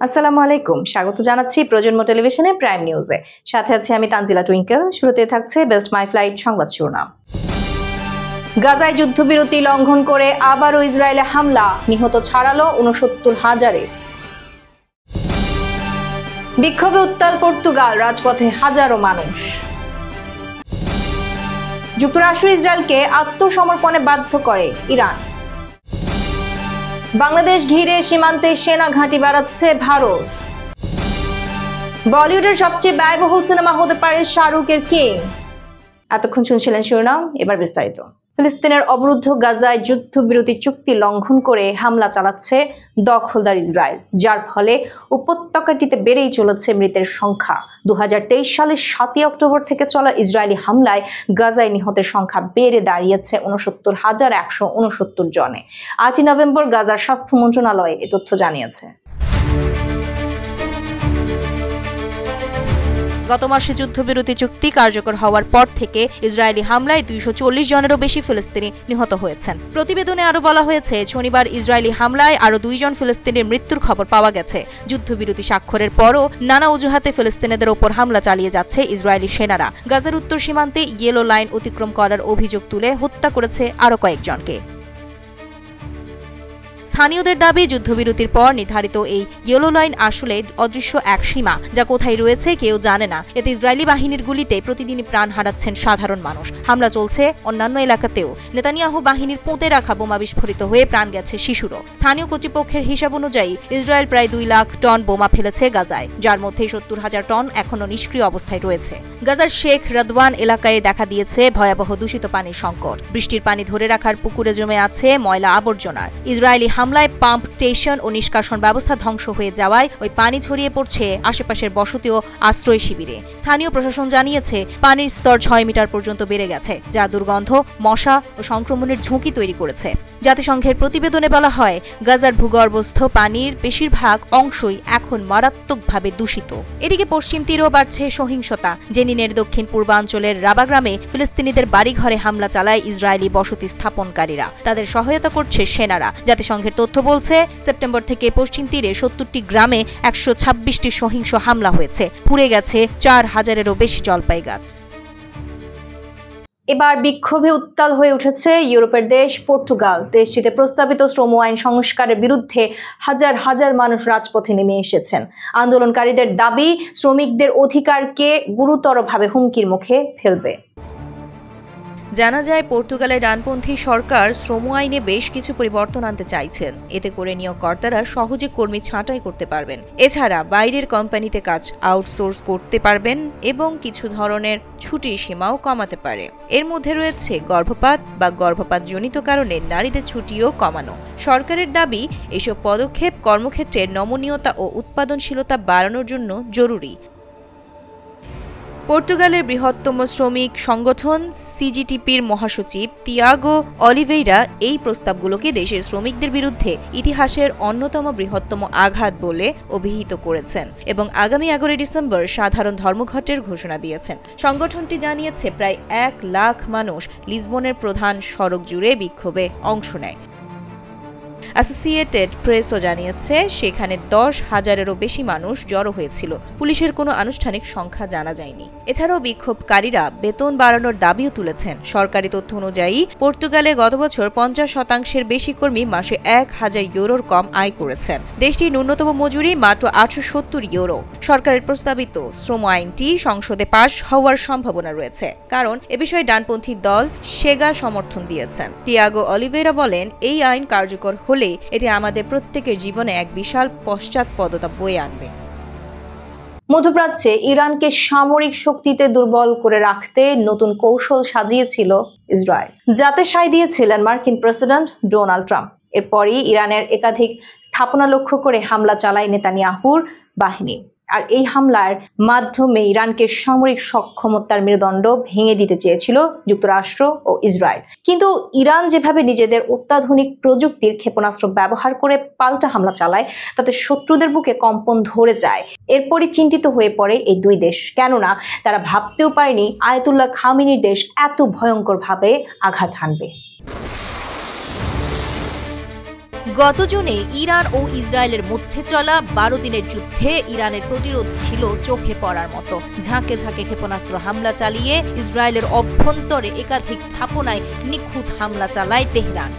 আসসালামু আলাইকুম, স্বাগত জানাচ্ছি প্রজন্ম টেলিভিশনের প্রাইম নিউজে। সাথে আছি আমি তানজিলা টুইঙ্কেল। শুরুতে থাকছে বেস্ট মাই ফ্লাইট সংবাদ শিরোনাম। গাজায় যুদ্ধবিরতি লঙ্ঘন করে আবারও ইসরায়েলে হামলা, নিহত ছাড়ালো ৬৯,০০০। বিক্ষোভে উত্তাল পর্তুগাল, রাজপথে হাজারো মানুষ। যুক্তরাষ্ট্র ইসরায়েলকে আত্মসমর্পণে বাধ্য করে ইরান। বাংলাদেশ ঘিরে সীমান্তে সেনা ঘাঁটি বাড়াচ্ছে ভারত। বলিউডের সবচেয়ে ব্যয়বহুল সিনেমা হতে পারে শাহরুখের কিং। এতক্ষণ শুনছিলেন শিরোনাম, এবার বিস্তারিত। ফিলিস্তিনের অবরুদ্ধ গাজায় যুদ্ধবিরতি চুক্তি লঙ্ঘন করে হামলা চালাচ্ছে দখলদার ইসরায়েল, যার ফলে উপত্যকাটিতে বেড়েই চলেছে মৃতের সংখ্যা। ২০২৩ সালের ৭ই অক্টোবর থেকে চলা ইসরায়েলি হামলায় গাজায় নিহতের সংখ্যা বেড়ে দাঁড়িয়েছে ৬৯,১৬৯ জনে। ৮ই নভেম্বর গাজার স্বাস্থ্য মন্ত্রণালয় এ তথ্য জানিয়েছে। গত মাসে যুদ্ধবিরতি চুক্তি কার্যকর হওয়ার পর থেকে ইসরায়েলি হামলায় ২৪০ জনেরও বেশি ফিলিস্তিনি নিহত হয়েছেন। প্রতিবেদনে আরও বলা হয়েছে, শনিবার ইসরায়েলি হামলায় আরও ২ জন ফিলিস্তিনির মৃত্যুর খবর পাওয়া গেছে। যুদ্ধবিরতি স্বাক্ষরের পরও নানা অজুহাতে ফিলিস্তিনিদের ওপর হামলা চালিয়ে যাচ্ছে ইসরায়েলি সেনারা। গাজার উত্তর সীমান্তে ইয়েলো লাইন অতিক্রম করার অভিযোগ তুলে হত্যা করেছে আরও কয়েকজনকে। স্থানীয়দের দাবি, যুদ্ধবিরতির পর নির্ধারিত এই ইয়েলো লাইন আসলে অদৃশ্য এক সীমা, যা কোথায় রয়েছে কেউ জানে না। এতে ইসরায়েলি বাহিনীর গুলিতে প্রতিদিনই প্রাণ হারাচ্ছেন সাধারণ মানুষ। হামলা চলছে অন্যান্য এলাকাতেও। নেতানিয়াহু বাহিনীর পুঁতে রাখা বোমা বিস্ফোরিত হয়ে প্রাণ গেছে শিশুরও। স্থানীয় কর্তৃপক্ষের হিসাব অনুযায়ী ইসরায়েল প্রায় ২ লাখ টন বোমা ফেলেছে গাজায়, যার মধ্যে ৭০,০০০ টন এখনও নিষ্ক্রিয় অবস্থায় রয়েছে। গাজার শেখ রাদওয়ান এলাকায় দেখা দিয়েছে ভয়াবহ দূষিত পানির সংকট। বৃষ্টির পানি ধরে রাখার পুকুরে জমে আছে ময়লা আবর্জনা। ইসরায়েলি হামলায় পাম্প স্টেশন ও নিষ্কাশন ব্যবস্থা ধ্বংস হয়ে যাওয়ায় ওই পানি ছড়িয়ে পড়ছে আশেপাশের বসতি ও আশ্রয় শিবিরে। স্থানীয় প্রশাসন জানিয়েছে, পানির স্তর ৬ মিটার পর্যন্ত বেড়ে গেছে, যা দুর্গন্ধ, মশা ও সংক্রমণের ঝুঁকি তৈরি করেছে। জাতিসংঘের প্রতিবেদনে বলা হয়, গাজার ভূগর্ভস্থ পানির বেশিরভাগ অংশই এখন মারাত্মকভাবে দূষিত। এদিকে পশ্চিম তীরেও বাড়ছে সহিংসতা। জেনিনের দক্ষিণ পূর্বাঞ্চলের রাবা গ্রামে ফিলিস্তিনিদের বাড়িঘরে হামলা চালায় ইসরায়েলি বসতি স্থাপনকারীরা। তাদের সহায়তা করছে সেনারা। জাতিসংঘের তথ্য বলছে, সেপ্টেম্বর থেকে পশ্চিম তীরে ৭০টি গ্রামে ১২৬টি সহিংস হামলা হয়েছে। পুড়ে গেছে ৪,০০০-এরও বেশি জলপাই গাছ। এবার বিক্ষোভে উত্তাল হয়ে উঠেছে ইউরোপের দেশ পর্তুগাল। দেশটিতে প্রস্তাবিত শ্রম আইন সংস্কারের বিরুদ্ধে হাজার হাজার মানুষ রাজপথে নেমে এসেছেন। আন্দোলনকারীদের দাবি, শ্রমিকদের অধিকারকে গুরুতরভাবে হুমকির মুখে ফেলবে। জানা যায়, পর্তুগালের ডানপন্থী সরকার শ্রম আইনে বেশ কিছু পরিবর্তন আনতে চাইছেন। এতে করে নিয়োগকর্তারা সহজে কর্মী ছাঁটাই করতে পারবেন। এছাড়া বাইরের কোম্পানিতে কাজ আউটসোর্স করতে পারবেন এবং কিছু ধরনের ছুটির সীমাও কমাতে পারে। এর মধ্যে রয়েছে গর্ভপাত বা গর্ভপাতজনিত কারণে নারীদের ছুটিও কমানো। সরকারের দাবি, এসব পদক্ষেপ কর্মক্ষেত্রের নমনীয়তা ও উৎপাদনশীলতা বাড়ানোর জন্য জরুরি। পর্তুগালের বৃহত্তম শ্রমিক সংগঠন সিজিটিপির মহাসচিব তিয়াগো অলিভেইরা এই প্রস্তাবগুলোকে দেশের শ্রমিকদের বিরুদ্ধে ইতিহাসের অন্যতম বৃহত্তম আঘাত বলে অভিহিত করেছেন এবং আগামী ১১ ডিসেম্বর সাধারণ ধর্মঘটের ঘোষণা দিয়েছেন। সংগঠনটি জানিয়েছে, প্রায় ১ লাখ মানুষ লিসবনের প্রধান সড়ক জুড়ে বিক্ষোভে অংশ নেয়। অ্যাসোসিয়েটেড প্রেসও জানিয়েছে, সেখানে ১০,০০০-এরও বেশি মানুষ জড়ো হয়েছিল। পুলিশের কোনো আনুষ্ঠানিক সংখ্যা জানা যায়নি। এছাড়াও বিক্ষোভকারীরা বেতন বাড়ানোর দাবিও তুলেছেন। সরকারি তথ্য অনুযায়ী পর্তুগালে গত বছর ৫০% বেশি কর্মী মাসে ১,০০০ ইউরোর কম আয় করেছেন। দেশটির ন্যূনতম মজুরি মাত্র ৮৭০ ইউরো। সরকারের প্রস্তাবিত শ্রম আইনটি সংসদে পাশ হওয়ার সম্ভাবনা রয়েছে, কারণ এ বিষয়ে ডানপন্থী দল সেগা সমর্থন দিয়েছেন। তিয়াগো অলিভেইরা বলেন, এই আইন কার্যকর হলে এটি আমাদের প্রত্যেকের জীবনে এক বিশাল পশ্চাৎপদতা বয়ে আনবে। মধ্যপ্রাচ্যে ইরানকে সামরিক শক্তিতে দুর্বল করে রাখতে নতুন কৌশল সাজিয়েছিল ইসরায়েল, যাতে সায় দিয়েছিলেন মার্কিন প্রেসিডেন্ট ডোনাল্ড ট্রাম্প। এরপরই ইরানের একাধিক স্থাপনা লক্ষ্য করে হামলা চালায় নেতানিয়াহুর বাহিনী। আর এই হামলার মাধ্যমে ইরানকে সামরিক সক্ষমতার মেরুদণ্ড ভেঙে দিতে চেয়েছিল যুক্তরাষ্ট্র ও ইসরায়েল। কিন্তু ইরান যেভাবে নিজেদের অত্যাধুনিক প্রযুক্তির ক্ষেপণাস্ত্র ব্যবহার করে পাল্টা হামলা চালায়, তাতে শত্রুদের বুকে কম্পন ধরে যায়। এরপরই চিন্তিত হয়ে পড়ে এই দুই দেশ, কেননা তারা ভাবতেও পারেনি আয়াতুল্লাহ খামেনির দেশ এত ভয়ঙ্করভাবে আঘাত হানবে। গত জুনে ইরান ও ইসরায়েলের মধ্যে চলা 12 দিনের যুদ্ধে ইরানের প্রতিরোধ ছিল চোখে পড়ার মতো। ঝাঁকে ঝাঁকে ক্ষেপণাস্ত্র হামলা চালিয়ে ইসরায়েলের অভ্যন্তরে একাধিক স্থাপনায় নিখুঁত হামলা চালায় তেহরান।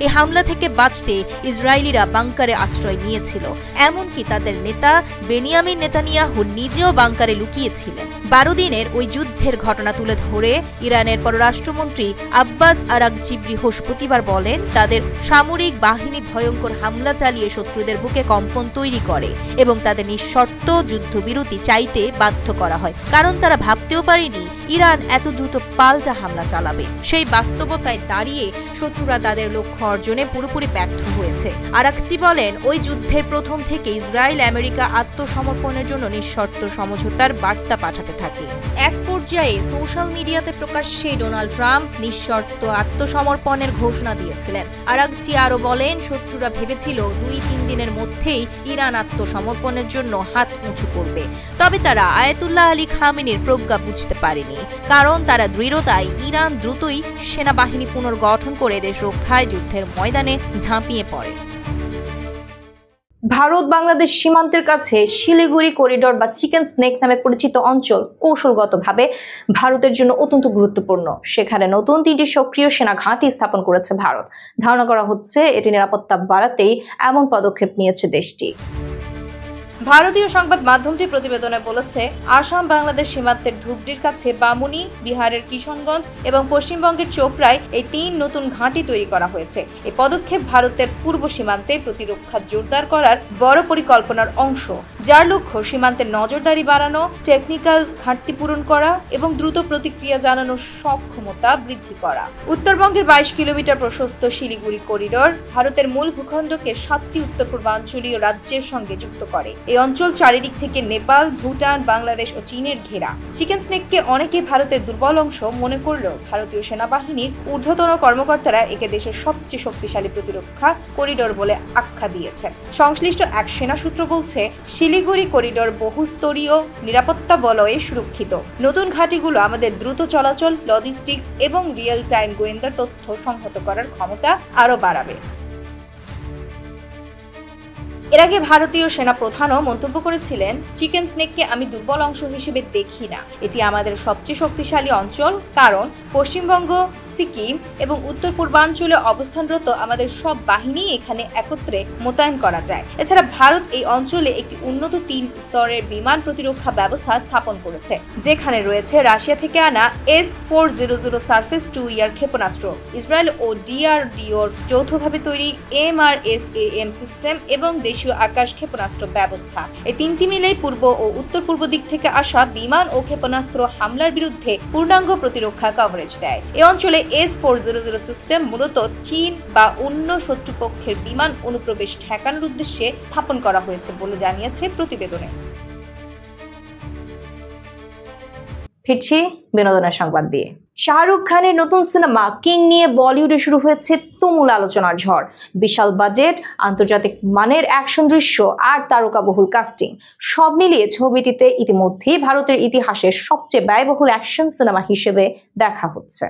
এই হামলা থেকে বাঁচতে ইসরায়েলিরা বাংকারে আশ্রয় নিয়েছিল। এমনকি তাদের নেতা বেনিয়ামিন নেতানিয়াহু নিজেও বাংকারে লুকিয়েছিলেন। 12 দিনের ওই যুদ্ধের ঘটনা তুলে ধরে ইরানের পররাষ্ট্রমন্ত্রী আব্বাস আরাগচি বৃহস্পতিবার বলেন, তাদের সামরিক বাহিনী ভয়ঙ্কর হামলা চালিয়ে শত্রুদের বুকে কম্পন তৈরি করে এবং তাদের নিঃশর্ত যুদ্ধবিরতি চাইতে বাধ্য করা হয়, কারণ তারা ভাবতেও পারেনি ইরান এত দ্রুত পাল্টা হামলা চালাবে। সেই বাস্তবতায় দাঁড়িয়ে শত্রুরা তাদের লক্ষ্য অর্জনে পুরোপুরি ব্যর্থ হয়েছে। আরাগচি বলেন, ওই যুদ্ধের প্রথম থেকে ইসরায়েল আমেরিকা আত্মসমর্পণের জন্য নিঃশর্ত সমঝোতার বার্তা পাঠাতে থাকে। এক পর্যায়ে সোশ্যাল মিডিয়াতে প্রকাশ্যে ডোনাল্ড ট্রাম্প নিঃশর্ত আত্মসমর্পণের ঘোষণা দিয়েছিলেন। আরাগচি আরও বলেন, শত্রুরা ভেবেছিল 2-3 দিনের মধ্যেই ইরান আত্মসমর্পণের জন্য হাত উঁচু করবে, তবে তারা আয়াতুল্লাহ আলী খামেনির প্রজ্ঞা বুঝতে পারেনি, কারণ তারা দৃঢ়তায় ইরান দ্রুতই সেনাবাহিনী পুনর্গঠন করে দেশ রক্ষায় যুদ্ধের ময়দানে ঝাঁপিয়ে পড়ে। ভারত বাংলাদেশ সীমান্তের কাছে শিলিগুড়ি করিডোর বা চিকেন স্নেক নামে পরিচিত অঞ্চল কৌশলগতভাবে ভারতের জন্য অত্যন্ত গুরুত্বপূর্ণ। সেখানে নতুন 3টি সক্রিয় সেনা ঘাঁটি স্থাপন করেছে ভারত। ধারণা করা হচ্ছে এটি নিরাপত্তা বাড়াতেই এমন পদক্ষেপ নিয়েছে দেশটি। ভারতীয় সংবাদ মাধ্যমটি প্রতিবেদনে বলেছে, আসাম বাংলাদেশ সীমান্তের ধুবড়ির কাছে বামুনি, বিহারের কিশনগঞ্জ এবং পশ্চিমবঙ্গের চোপড়ায় এই 3 নতুন ঘাঁটি তৈরি করা হয়েছে। এই পদক্ষেপ ভারতের পূর্ব সীমান্তে প্রতিরক্ষা জোরদার করার বড় পরিকল্পনার অংশ, যার লক্ষ্য সীমান্তের নজরদারি বাড়ানো, টেকনিক্যাল ঘাটতি পূরণ করা এবং দ্রুত প্রতিক্রিয়া জানানোর সক্ষমতা বৃদ্ধি করা। উত্তরবঙ্গের 22 কিলোমিটার প্রশস্ত শিলিগুড়ি করিডোর ভারতের মূল ভূখণ্ডকে 7টি উত্তর পূর্বাঞ্চলীয় রাজ্যের সঙ্গে যুক্ত করে। এই অঞ্চল চারিদিক থেকে নেপাল, ভুটান, বাংলাদেশ ও চীনের ঘেরা। চিকেন স্নেককে অনেকে ভারতের দুর্বল অংশ মনে করলেও ভারতীয় সেনাবাহিনীর ঊর্ধ্বতন কর্মকর্তারা একে দেশের সবচেয়ে শক্তিশালী প্রতিরক্ষা করিডোর বলে আখ্যা দিয়েছেন। সংশ্লিষ্ট এক সেনা সূত্র বলছে, শিলিগুড়ি করিডোর বহুস্তরীয় নিরাপত্তা বলয়ে সুরক্ষিত। নতুন ঘাঁটিগুলো আমাদের দ্রুত চলাচল, লজিস্টিক্স এবং রিয়েল টাইম গোয়েন্দা তথ্য সংহত করার ক্ষমতা আরও বাড়াবে। এর আগে ভারতীয় সেনা প্রধানও মন্তব্য করেছিলেন, চিকেন স্নেককে আমি দুর্বল অংশ হিসেবে দেখি না, এটি আমাদের সবচেয়ে শক্তিশালী অঞ্চল, কারণ পশ্চিমবঙ্গ, সিকিম এবং উত্তর পূর্বাঞ্চলে অবস্থানরত আমাদের সব বাহিনী এখানে একত্রে মোতায়েন করা যায়। এছাড়া ভারত এই অঞ্চলে একটি উন্নত 3 স্তরের বিমান প্রতিরক্ষা ব্যবস্থা স্থাপন করেছে, যেখানে রয়েছে রাশিয়া থেকে আনা S-400 সারফেস টু ইয়ার ক্ষেপণাস্ত্র, ইসরায়েল ও DRDOর যৌথভাবে তৈরি MRSAM সিস্টেম এবং দেশীয় আকাশ ক্ষেপণাস্ত্র ব্যবস্থা। এই 3টি মিলেই পূর্ব ও উত্তর পূর্ব দিক থেকে আসা বিমান ও ক্ষেপণাস্ত্র হামলার বিরুদ্ধে পূর্ণাঙ্গ প্রতিরক্ষা কভারেজ দেয়। এই অঞ্চলে S-400 সিস্টেম মূলত চীন বা অন্য শত্রুপক্ষের বিমান অনুপ্রবেশ ঠেকানোর উদ্দেশ্যে স্থাপন করা হয়েছে বলে জানিয়েছে প্রতিবেদনে। ফিরছি বিনোদনের সংবাদ দিয়ে। শাহরুখ খানের নতুন সিনেমা কিং নিয়ে বলিউডে শুরু হয়েছে তুমুল আলোচনার ঝড়। বিশাল বাজেট, আন্তর্জাতিক মানের অ্যাকশন দৃশ্য আর তারকাবহুল কাস্টিং সব মিলিয়ে ছবিটিতে ইতিমধ্যেই ভারতের ইতিহাসের সবচেয়ে ব্যয়বহুল অ্যাকশন সিনেমা হিসেবে দেখা হচ্ছে।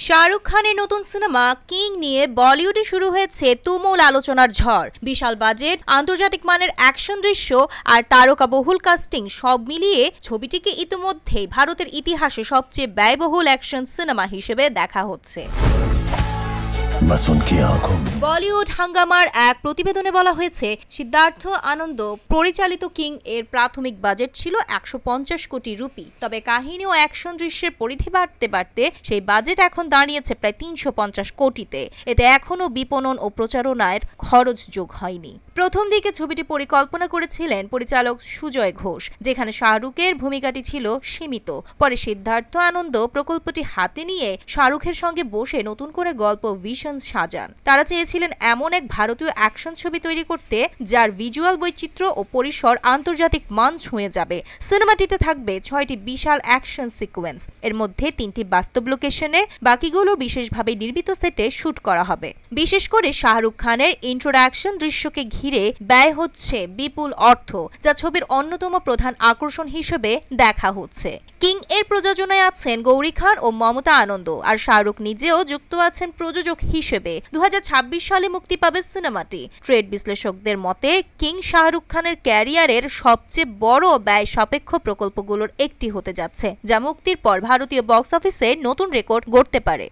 শাহরুখ খানের নতুন সিনেমা কিং নিয়ে বলিউডে শুরু হয়েছে তুমুল আলোচনার ঝড়। বিশাল বাজেট, আন্তর্জাতিক মানের অ্যাকশন দৃশ্য আর তারকাবহুল কাস্টিং সব মিলিয়ে ছবিটিকে ইতিমধ্যেই ভারতের ইতিহাসে সবচেয়ে ব্যয়বহুল অ্যাকশন সিনেমা হিসেবে দেখা হচ্ছে। বলিউড হাঙ্গামার এক প্রতিবেদনে বলা হয়েছে, সিদ্ধার্থ আনন্দ পরিচালিত কিং এর প্রাথমিক বাজেট ছিল 150 কোটি রুপি, তবে কাহিনী ও অ্যাকশন দৃশ্যের পরিধি বাড়তে বাড়তে সেই বাজেট এখন দাঁড়িয়েছে প্রায় 350 কোটিতে। এতে এখনও বিপণন ও প্রচারণার খরচ যোগ হয়নি। প্রথম দিকে ছবিটি পরিকল্পনা করেছিলেন পরিচালক সুজয় ঘোষ, যেখানে শাহরুখের ভূমিকাটি ছিল সীমিত। পরে সিদ্ধার্থ আনন্দ প্রকল্পটি হাতে নিয়ে শাহরুখের সঙ্গে বসে নতুন করে গল্প ভিশন সাজান। তারা চেয়েছিলেন এমন এক ভারতীয় অ্যাকশন ছবি তৈরি করতে যার ভিজুয়াল বৈচিত্র্য ও পরিসর আন্তর্জাতিক মান ছুঁয়ে যাবে। সিনেমাটিতে থাকবে 6টি বিশাল অ্যাকশন সিকোয়েন্স, এর মধ্যে 3টি বাস্তব লোকেশনে, বাকিগুলো বিশেষভাবে নির্মিত সেটে শুট করা হবে। বিশেষ করে শাহরুখ খানের ইন্ট্রোডাকশন দৃশ্যকে ঘিরে ব্যয় হচ্ছে বিপুল অর্থ, যা ছবির অন্যতম প্রধান আকর্ষণ হিসেবে দেখা হচ্ছে। কিং এর প্রযোজনায় আছেন গৌরী খান ও মমতা আনন্দ, আর শাহরুখ নিজেও যুক্ত আছেন প্রযোজক হিসেবে। 2026 সালে মুক্তি পাবে সিনেমাটি। ট্রেড বিশ্লেষকদের মতে কিং শাহরুখ খানের ক্যারিয়ারের সবচেয়ে বড় ব্যয় সাপেক্ষ প্রকল্পগুলোর একটি হতে যাচ্ছে, যা মুক্তির পর ভারতীয় বক্স অফিসে নতুন রেকর্ড গড়তে পারে।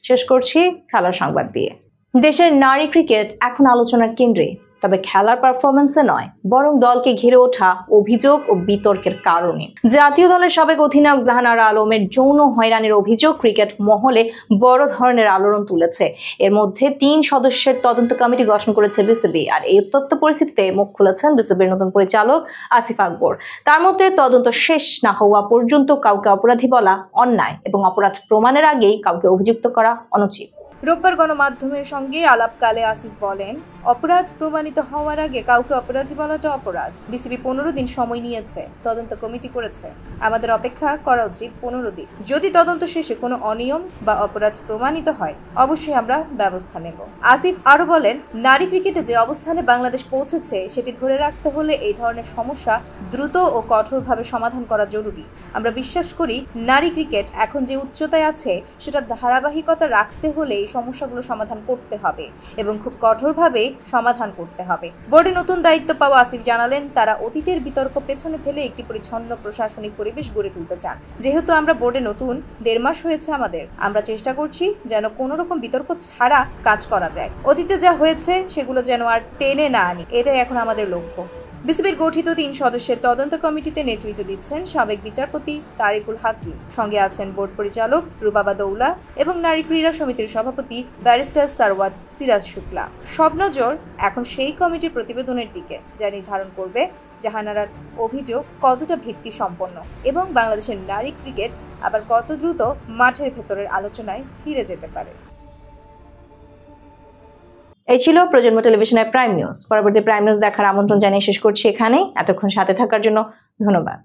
শেষ করছি খেলার সংবাদ দিয়ে। দেশের নারী ক্রিকেট এখন আলোচনার কেন্দ্রে, তবে খেলার পারফরমেন্সে নয়, বরং দলকে ঘিরে ওঠা অভিযোগ ও বিতর্কের কারণে। জাতীয় দলের সাবেক অধিনায়ক জাহানারা আলমের যৌন হয়রানির অভিযোগ ক্রিকেট মহলে বড় ধরনের আলোড়ন তুলেছে। এর মধ্যে 3 সদস্যের তদন্ত কমিটি গঠন করেছে বিসিবি, আর এই উত্তপ্ত পরিস্থিতিতে মুখ খুলেছেন বিসিবির নতুন পরিচালক আসিফ আকবর। তার মতে তদন্ত শেষ না হওয়া পর্যন্ত কাউকে অপরাধী বলা অন্যায় এবং অপরাধ প্রমাণের আগেই কাউকে অভিযুক্ত করা অনুচিত। রোববার গণমাধ্যমের সঙ্গে আলাপকালে আসিফ বলেন, অপরাধ প্রমাণিত হওয়ার আগে কাউকে অপরাধী বলাটা অপরাধ। বিসিবি 15 দিন সময় নিয়েছে, তদন্ত কমিটি করেছে। আমাদের অপেক্ষা করা উচিত 15 দিন। যদি তদন্ত শেষে কোনো অনিয়ম বা অপরাধ প্রমাণিত হয়, অবশ্যই আমরা ব্যবস্থা নেব। আসিফ আরো বলেন, নারী ক্রিকেটে যে অবস্থানে বাংলাদেশ পৌঁছেছে সেটি ধরে রাখতে হলে এই ধরনের সমস্যা দ্রুত ও কঠোরভাবে সমাধান করা জরুরি। আমরা বিশ্বাস করি নারী ক্রিকেট এখন যে উচ্চতায় আছে সেটা ধারাবাহিকতা রাখতে হলে এই সমস্যাগুলো সমাধান করতে হবে এবং খুব কঠোরভাবে সমাধান করতে হবে। বোর্ডে নতুন দায়িত্ব পাওয়া আসিফ জানালেন, তারা অতীতের বিতর্ক পেছনে ফেলে একটি পরিচ্ছন্ন প্রশাসনিক পরিবেশ গড়ে তুলতে চান। যেহেতু আমরা বোর্ডে নতুন, 1.5 মাস হয়েছে আমাদের, আমরা চেষ্টা করছি যেন কোনো রকম বিতর্ক ছাড়া কাজ করা যায়। অতীতে যা হয়েছে সেগুলো যেন আর টেনে না আনি, এটাই এখন আমাদের লক্ষ্য। বিসিবির গঠিত 3 সদস্যের তদন্ত কমিটিতে নেতৃত্ব দিচ্ছেন সাবেক বিচারপতি তারিকুল হাকিম, সঙ্গে আছেন বোর্ড পরিচালক রুবাবা দৌলা এবং নারী ক্রীড়া সমিতির সভাপতি ব্যারিস্টার সারওয়াত সিরাজ শুক্লা। সব নজর এখন সেই কমিটির প্রতিবেদনের দিকে, যা নির্ধারণ করবে জাহানারার অভিযোগ কতটা ভিত্তি সম্পন্ন এবং বাংলাদেশের নারী ক্রিকেট আবার কত দ্রুত মাঠের ভেতরের আলোচনায় ফিরে যেতে পারে। এই ছিল প্রজন্ম টেলিভিশনের প্রাইম নিউজ। পরবর্তী প্রাইম নিউজ দেখার আমন্ত্রণ জানিয়ে শেষ করছি এখানে। এতক্ষণ সাথে থাকার জন্য ধন্যবাদ।